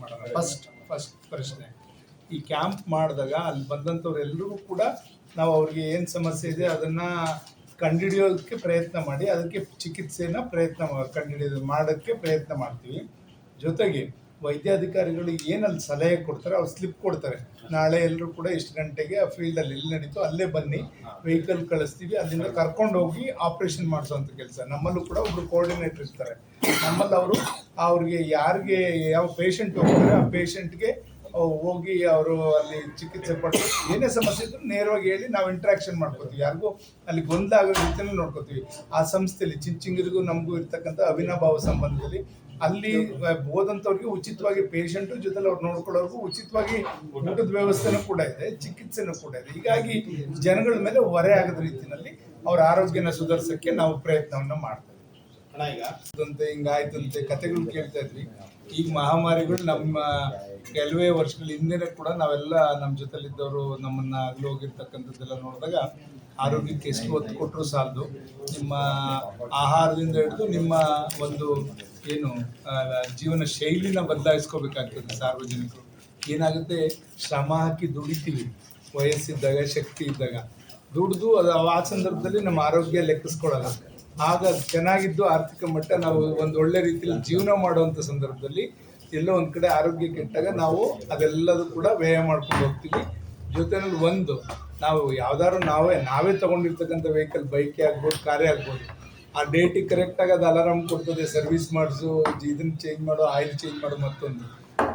ಮಾಡೋಣ. ಫಸ್ಟ್ ಪ್ರಶ್ನೆ, ಈ ಕ್ಯಾಂಪ್ ಮಾಡಿದಾಗ ಅಲ್ಲಿ ಬಂದಂಥವ್ರು ಎಲ್ಲರಿಗೂ ಕೂಡ ನಾವು ಅವ್ರಿಗೆ ಏನು ಸಮಸ್ಯೆ ಇದೆ ಅದನ್ನು ಕಂಡುಹಿಡಿಯೋದಕ್ಕೆ ಪ್ರಯತ್ನ ಮಾಡಿ ಅದಕ್ಕೆ ಚಿಕಿತ್ಸೆನ ಮಾಡೋಕ್ಕೆ ಪ್ರಯತ್ನ ಮಾಡ್ತೀವಿ. ಜೊತೆಗೆ ವೈದ್ಯಾಧಿಕಾರಿಗಳು ಏನಲ್ಲಿ ಸಲಹೆ ಕೊಡ್ತಾರೆ ಅವ್ರು ಸ್ಲಿಪ್ ಕೊಡ್ತಾರೆ, ನಾಳೆ ಎಲ್ಲರೂ ಕೂಡ ಇಷ್ಟು ಗಂಟೆಗೆ ಆ ಫೀಲ್ಡಲ್ಲಿ ಎಲ್ಲಿ ನಡೀತೋ ಅಲ್ಲೇ ಬನ್ನಿ, ವೆಹಿಕಲ್ ಕಳಿಸ್ತೀವಿ, ಅಲ್ಲಿಂದ ಕರ್ಕೊಂಡು ಹೋಗಿ ಆಪ್ರೇಷನ್ ಮಾಡಿಸೋವಂಥ ಕೆಲಸ. ನಮ್ಮಲ್ಲೂ ಕೂಡ ಒಬ್ಬರು ಕೋಆರ್ಡಿನೇಟರ್ ಇರ್ತಾರೆ, ನಮ್ಮಲ್ಲಿ ಅವ್ರಿಗೆ ಯಾರಿಗೆ ಯಾವ ಪೇಷಂಟ್ ಹೋಗ್ತಾರೆ ಆ ಪೇಷಂಟ್ಗೆ ಹೋಗಿ ಅವರು ಅಲ್ಲಿ ಚಿಕಿತ್ಸೆ ಪಟ್ಟು ಏನೇ ಸಮಸ್ಯೆ ಇದ್ರೂ ನೇರವಾಗಿ ಹೇಳಿ ನಾವು ಇಂಟ್ರಾಕ್ಷನ್ ಮಾಡ್ಕೋತೀವಿ, ಯಾರಿಗೂ ಅಲ್ಲಿ ಗೊಂದಲ ಆಗೋ ರೀತಿಯಲ್ಲಿ ನೋಡ್ಕೋತೀವಿ. ಆ ಸಂಸ್ಥೆಯಲ್ಲಿ ಚಿಂಚಿಂಗರಿಗೂ ನಮಗೂ ಇರ್ತಕ್ಕಂಥ ಅವಿನಾಭಾವ ಸಂಬಂಧದಲ್ಲಿ ಅಲ್ಲಿ ಹೋದಂಥವ್ರಿಗೆ ಉಚಿತವಾಗಿ ಪೇಷಂಟು ಜೊತೆಲಿ ಅವ್ರು ನೋಡ್ಕೊಳ್ಳೋರ್ಗೂ ಉಚಿತವಾಗಿ ಊಟದ ವ್ಯವಸ್ಥೆನೂ ಕೂಡ ಇದೆ, ಚಿಕಿತ್ಸೆನೂ ಕೂಡ ಇದೆ. ಹೀಗಾಗಿ ಜನಗಳ ಮೇಲೆ ಹೊರೆ ಆಗದ ರೀತಿಯಲ್ಲಿ ಅವ್ರ ಆರೋಗ್ಯನ ಸುಧಾರಿಸೋಕ್ಕೆ ನಾವು ಪ್ರಯತ್ನವನ್ನು ಮಾಡ್ತೇವೆ. ಹಿಂಗಾಯ್ತಂತೆ ಕತೆಗಳು ಕೇಳ್ತಾ ಇದ್ವಿ. ಈಗ ಮಹಾಮಾರಿಗಳು ನಮ್ಮ ಕೆಲವೇ ವರ್ಷಗಳ ಹಿಂದೆನೇ ಕೂಡ ನಾವೆಲ್ಲ ನಮ್ಮ ಜೊತೆಲಿದ್ದವರು ನಮ್ಮನ್ನ ಆಗಲು ಹೋಗಿರ್ತಕ್ಕಂಥದ್ದೆಲ್ಲ ನೋಡಿದಾಗ ಆರೋಗ್ಯಕ್ಕೆ ಎಷ್ಟು ಒತ್ತು ಕೊಟ್ಟರು ಸಾಲದು. ನಿಮ್ಮ ಆಹಾರದಿಂದ ಹಿಡಿದು ನಿಮ್ಮ ಒಂದು ಏನು ಜೀವನ ಶೈಲಿನ ಬದಲಾಯಿಸ್ಕೋಬೇಕಾಗ್ತದೆ. ಸಾರ್ವಜನಿಕರು ಏನಾಗುತ್ತೆ, ಶ್ರಮ ಹಾಕಿ ದುಡಿತೀವಿ, ವಯಸ್ಸಿದ್ದಾಗ ಶಕ್ತಿ ಇದ್ದಾಗ ದುಡಿದು ಅದು ಆ ಸಂದರ್ಭದಲ್ಲಿ ನಮ್ಮ ಆರೋಗ್ಯ ಲೆಕ್ಕಿಸ್ಕೊಳ್ಳಲ್ಲ. ಆಗ ಚೆನ್ನಾಗಿದ್ದು ಆರ್ಥಿಕ ಮಟ್ಟ ನಾವು ಒಂದು ಒಳ್ಳೆ ರೀತಿಯಲ್ಲಿ ಜೀವನ ಮಾಡುವಂಥ ಸಂದರ್ಭದಲ್ಲಿ ಎಲ್ಲೋ ಒಂದು ಕಡೆ ಆರೋಗ್ಯ ಕೆಟ್ಟಾಗ ನಾವು ಅದೆಲ್ಲದೂ ಕೂಡ ವ್ಯಯ ಮಾಡ್ಕೊಂಡು ಹೋಗ್ತೀವಿ. ಜೊತೆಯಲ್ಲಿ ನಾವು ಯಾವ್ದಾದ್ರು ನಾವೇ ತೊಗೊಂಡಿರ್ತಕ್ಕಂಥ ವೆಹಿಕಲ್, ಬೈಕೇ ಆಗ್ಬೋದು, ಕಾರೇ ಆಗ್ಬೋದು, ಆ ಡೇಟಿಗೆ ಕರೆಕ್ಟಾಗಿ ಅದು ಅಲಾರಾಮ್ ಕೊಡ್ತದೆ, ಸರ್ವಿಸ್ ಮಾಡಿಸು, ಇದನ್ನು ಚೇಂಜ್ ಮಾಡು, ಆಯಿಲ್ ಚೇಂಜ್ ಮಾಡು. ಮತ್ತೊಂದು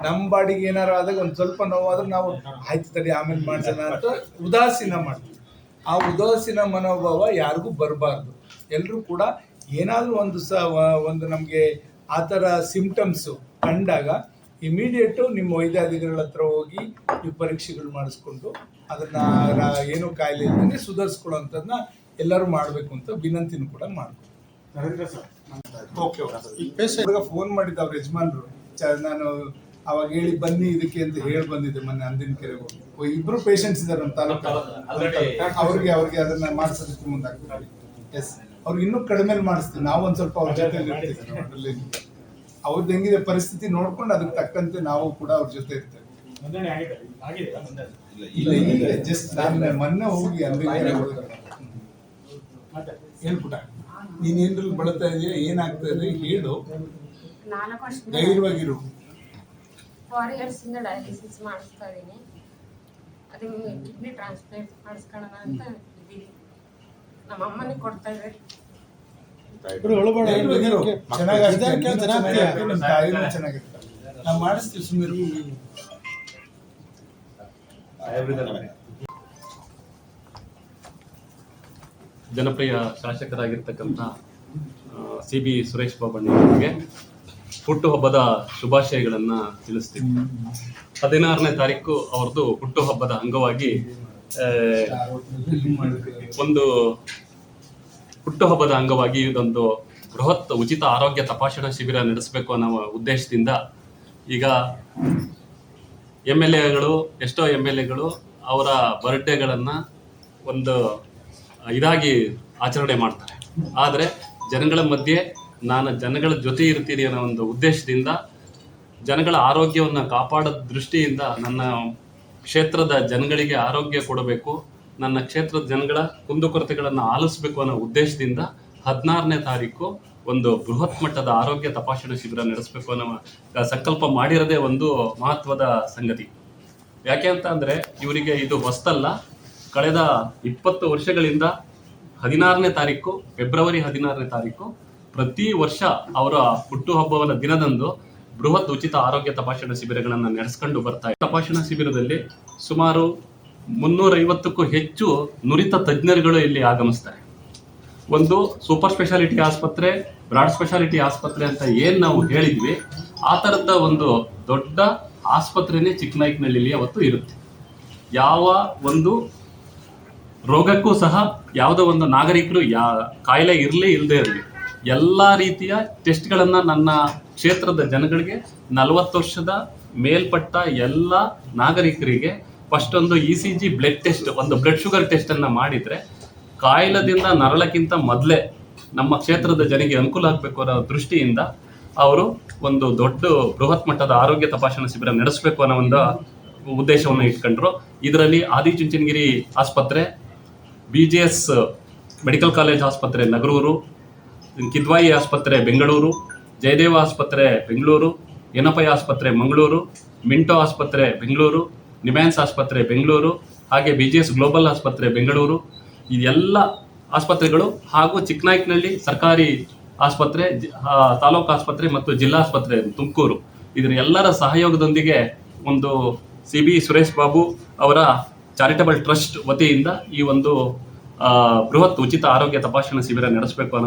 ನಮ್ಮ ಬಾಡಿಗೆ ಏನಾರು ಆದಾಗ ಒಂದು ಸ್ವಲ್ಪ ನೋವಾದ್ರೆ ನಾವು ಆಯ್ತು ತಡಿ ಆಮೇಲೆ ಮಾಡ್ಸೋಣ ಅಂತ ಉದಾಸೀನ ಮಾಡ್ತೀವಿ. ಆ ಉದಾಸೀನ ಮನೋಭಾವ ಯಾರಿಗೂ ಬರಬಾರ್ದು. ಎಲ್ಲರೂ ಕೂಡ ಏನಾದರೂ ಒಂದು ನಮಗೆ ಆ ಥರ ಸಿಂಪ್ಟಮ್ಸು ಕಂಡಾಗ ಇಮಿಡಿಯೇಟು ನಿಮ್ಮ ವೈದ್ಯಾಧಿಕಾರಿಗಳ ಹತ್ರ ಹೋಗಿ ನೀವು ಪರೀಕ್ಷೆಗಳು ಮಾಡಿಸ್ಕೊಂಡು ಅದನ್ನು ಏನೋ ಕಾಯಿಲೆ ಇದ್ದಂಗೆ ಸುಧಾರಿಸ್ಕೊಳ್ಳೋಂಥದ್ದನ್ನ ಎಲ್ಲರೂ ಮಾಡಬೇಕು ಅಂತ ವಿನಂತಿನೂ ಕೂಡ ಮಾಡ್ತೀವಿ. ಓಕೆ, ಫೋನ್ ಮಾಡಿದ್ದ ಅವ್ರ ಯಜಮಾನ್ರು, ನಾನು ಅವಾಗ ಹೇಳಿ ಬನ್ನಿ ಇದಕ್ಕೆ ಅಂತ ಹೇಳಿ ಬಂದಿದ್ದೆ ಮೊನ್ನೆ ಅಂದಿನ ಕೆರೆಗೆ. ಇಬ್ರು ಪೇಷಂಟ್ಸ್ ಇದ್ದಾರೆ ನಮ್ಮ ತಾಲೂಕು, ಅವ್ರಿಗೆ ಅದನ್ನ ಮಾಡಿಸೋದಕ್ಕೆ ಮುಂದಾಗ್ತೀವಿ. ಎಸ್, ಅವ್ರಿಗೆ ಇನ್ನೂ ಕಡಿಮೆ ಮಾಡಿಸ್ತೀವಿ ನಾವು, ಒಂದು ಸ್ವಲ್ಪ ಅವ್ರ ಜೊತೆ ಇರ್ತೀವಿ. ಅವ್ರದ್ದು ಹೆಂಗಿದೆ ಪರಿಸ್ಥಿತಿ ನೋಡ್ಕೊಂಡು ಅದಕ್ಕೆ ತಕ್ಕಂತೆ ನಾವು ಕೂಡ ಅವ್ರ ಜೊತೆ ಇರ್ತೇವೆ. ಇಲ್ಲ ಜಸ್ಟ್ ನಾನು ಮೊನ್ನೆ ಹೋಗಿ ಹೇಳ್ಬಿಟ್ಟ, ನೀನೇನ್ರಲ್ಲಿ ಬಳತಾ ಇದೆಯಾ, ಏನಾಗ್ತಾ ಇದೆ ಹೇಳು, ಧೈರ್ಯವಾಗಿರು. 4 years ಇಂದ ಡಯಾಲಿಸಿಸ್ ಮಾಡಿಸ್ತಾ ಇದೀನಿ. ಅದಕ್ಕೆ ಕಿಡ್ನಿ ಟ್ರಾನ್ಸ್ಪ್ಲಾಂಟ್ ಮಾಡಿಸ್ಕೊಳ್ಳೋಣ ಅಂತ ಇದ್ದೀವಿ. ನಮ್ಮ ಅಮ್ಮನಿಗೆ ಕೊಡ್ತಾ ಇದ್ದಾರೆ. ನಾವು ಮಾಡಿಸ್ತೀವಿ, ಸುಮ್ಮನೆ. ಜನಪ್ರಿಯ ಶಾಸಕರಾಗಿರ್ತಕ್ಕಂಥ CB ಸುರೇಶ್ ಬಾಬಣ್ಣವರಿಗೆ ಹುಟ್ಟುಹಬ್ಬದ ಶುಭಾಶಯಗಳನ್ನು ತಿಳಿಸ್ತೀವಿ. 16ನೇ ತಾರೀಕು ಅವ್ರದ್ದು ಹುಟ್ಟುಹಬ್ಬದ ಅಂಗವಾಗಿ ಇದೊಂದು ಬೃಹತ್ ಉಚಿತ ಆರೋಗ್ಯ ತಪಾಸಣಾ ಶಿಬಿರ ನಡೆಸಬೇಕು ಅನ್ನೋ ಉದ್ದೇಶದಿಂದ ಈಗ ಎಷ್ಟೋ MLAಗಳು ಅವರ ಬರ್ಡೇಗಳನ್ನು ಒಂದು ಇದಾಗಿ ಆಚರಣೆ ಮಾಡ್ತಾರೆ. ಆದರೆ ಜನಗಳ ಮಧ್ಯೆ ನಾನು ಜನಗಳ ಜೊತೆ ಇರ್ತೀನಿ ಅನ್ನೋ ಒಂದು ಉದ್ದೇಶದಿಂದ, ಜನಗಳ ಆರೋಗ್ಯವನ್ನು ಕಾಪಾಡೋದ ದೃಷ್ಟಿಯಿಂದ ನನ್ನ ಕ್ಷೇತ್ರದ ಜನಗಳಿಗೆ ಆರೋಗ್ಯ ಕೊಡಬೇಕು, ನನ್ನ ಕ್ಷೇತ್ರದ ಜನಗಳ ಕುಂದುಕೊರತೆಗಳನ್ನು ಆಲಿಸಬೇಕು ಅನ್ನೋ ಉದ್ದೇಶದಿಂದ 16ನೇ ತಾರೀಕು ಒಂದು ಬೃಹತ್ ಮಟ್ಟದ ಆರೋಗ್ಯ ತಪಾಸಣಾ ಶಿಬಿರ ನಡೆಸಬೇಕು ಅನ್ನೋ ಸಂಕಲ್ಪ ಮಾಡಿರೋದೇ ಒಂದು ಮಹತ್ವದ ಸಂಗತಿ. ಯಾಕೆ ಅಂತ ಅಂದರೆ ಇವರಿಗೆ ಇದು ಹೊಸತಲ್ಲ. ಕಳೆದ 20 ವರ್ಷಗಳಿಂದ 16ನೇ ತಾರೀಕು, ಫೆಬ್ರವರಿ 16ನೇ ತಾರೀಕು ಪ್ರತಿ ವರ್ಷ ಅವರ ಹುಟ್ಟುಹಬ್ಬವನ ದಿನದಂದು ಬೃಹತ್ ಉಚಿತ ಆರೋಗ್ಯ ತಪಾಸಣಾ ಶಿಬಿರಗಳನ್ನು ನಡೆಸ್ಕೊಂಡು ಬರ್ತಾ ಇದೆ. ತಪಾಸಣಾ ಶಿಬಿರದಲ್ಲಿ ಸುಮಾರು 350ಕ್ಕೂ ಹೆಚ್ಚು ನುರಿತ ತಜ್ಞರುಗಳು ಇಲ್ಲಿ ಆಗಮಿಸ್ತಾರೆ. ಒಂದು ಸೂಪರ್ ಸ್ಪೆಷಾಲಿಟಿ ಆಸ್ಪತ್ರೆ, ಬ್ರಾಡ್ ಸ್ಪೆಷಾಲಿಟಿ ಆಸ್ಪತ್ರೆ ಅಂತ ಏನು ನಾವು ಹೇಳಿದ್ವಿ, ಆ ಥರದ ಒಂದು ದೊಡ್ಡ ಆಸ್ಪತ್ರೆನೇ ಚಿಕ್ಕನಾಯಕನಹಳ್ಳಿಯಲ್ಲಿ ಅವತ್ತು ಇರುತ್ತೆ. ಯಾವ ಒಂದು ರೋಗಕ್ಕೂ ಸಹ ಯಾವುದೋ ಒಂದು ನಾಗರಿಕರು ಕಾಯಿಲೆ ಇರಲಿ ಇಲ್ಲದೆ ಇರಲಿ ಎಲ್ಲ ರೀತಿಯ ಟೆಸ್ಟ್ಗಳನ್ನು ನನ್ನ ಕ್ಷೇತ್ರದ ಜನಗಳಿಗೆ 40 ವರ್ಷದ ಮೇಲ್ಪಟ್ಟ ಎಲ್ಲ ನಾಗರಿಕರಿಗೆ ಫಸ್ಟ್ ಒಂದು ECG ಬ್ಲಡ್ ಟೆಸ್ಟ್, ಒಂದು ಬ್ಲಡ್ ಶುಗರ್ ಟೆಸ್ಟನ್ನು ಮಾಡಿದರೆ ಕಾಯಿಲೆದಿಂದ ನರಳಕ್ಕಿಂತ ಮೊದಲೇ ನಮ್ಮ ಕ್ಷೇತ್ರದ ಜನರಿಗೆ ಅನುಕೂಲ ಆಗಬೇಕು ಅನ್ನೋ ದೃಷ್ಟಿಯಿಂದ ಅವರು ಒಂದು ದೊಡ್ಡ ಬೃಹತ್ ಮಟ್ಟದ ಆರೋಗ್ಯ ತಪಾಸಣಾ ಶಿಬಿರ ನಡೆಸಬೇಕು ಅನ್ನೋ ಒಂದು ಉದ್ದೇಶವನ್ನು ಇಟ್ಕೊಂಡ್ರು. ಇದರಲ್ಲಿ ಆದಿಚುಂಚನಗಿರಿ ಆಸ್ಪತ್ರೆ, BGS ಮೆಡಿಕಲ್ ಕಾಲೇಜ್ ಆಸ್ಪತ್ರೆ ನಗರೂರು, ಕಿದ್ವಾಯಿ ಆಸ್ಪತ್ರೆ ಬೆಂಗಳೂರು, ಜಯದೇವ ಆಸ್ಪತ್ರೆ ಬೆಂಗಳೂರು, ಯನಪೈ ಆಸ್ಪತ್ರೆ ಮಂಗಳೂರು, ಮಿಂಟೋ ಆಸ್ಪತ್ರೆ ಬೆಂಗಳೂರು, ನಿಮ್ಯಾನ್ಸ್ ಆಸ್ಪತ್ರೆ ಬೆಂಗಳೂರು, ಹಾಗೆ BGS ಗ್ಲೋಬಲ್ ಆಸ್ಪತ್ರೆ ಬೆಂಗಳೂರು, ಇದೆಲ್ಲ ಆಸ್ಪತ್ರೆಗಳು ಹಾಗೂ ಚಿಕ್ಕನಾಯಕನಹಳ್ಳಿ ಸರ್ಕಾರಿ ಆಸ್ಪತ್ರೆ, ತಾಲೂಕು ಆಸ್ಪತ್ರೆ ಮತ್ತು ಜಿಲ್ಲಾ ಆಸ್ಪತ್ರೆ ತುಮಕೂರು, ಇದರ ಎಲ್ಲರ ಸಹಯೋಗದೊಂದಿಗೆ ಒಂದು CB ಸುರೇಶ್ ಬಾಬು ಅವರ ಚಾರಿಟಬಲ್ ಟ್ರಸ್ಟ್ ವತಿಯಿಂದ ಈ ಒಂದು ಬೃಹತ್ ಉಚಿತ ಆರೋಗ್ಯ ತಪಾಸಣಾ ಶಿಬಿರ ನಡೆಸಬೇಕು ಅನ್ನೋ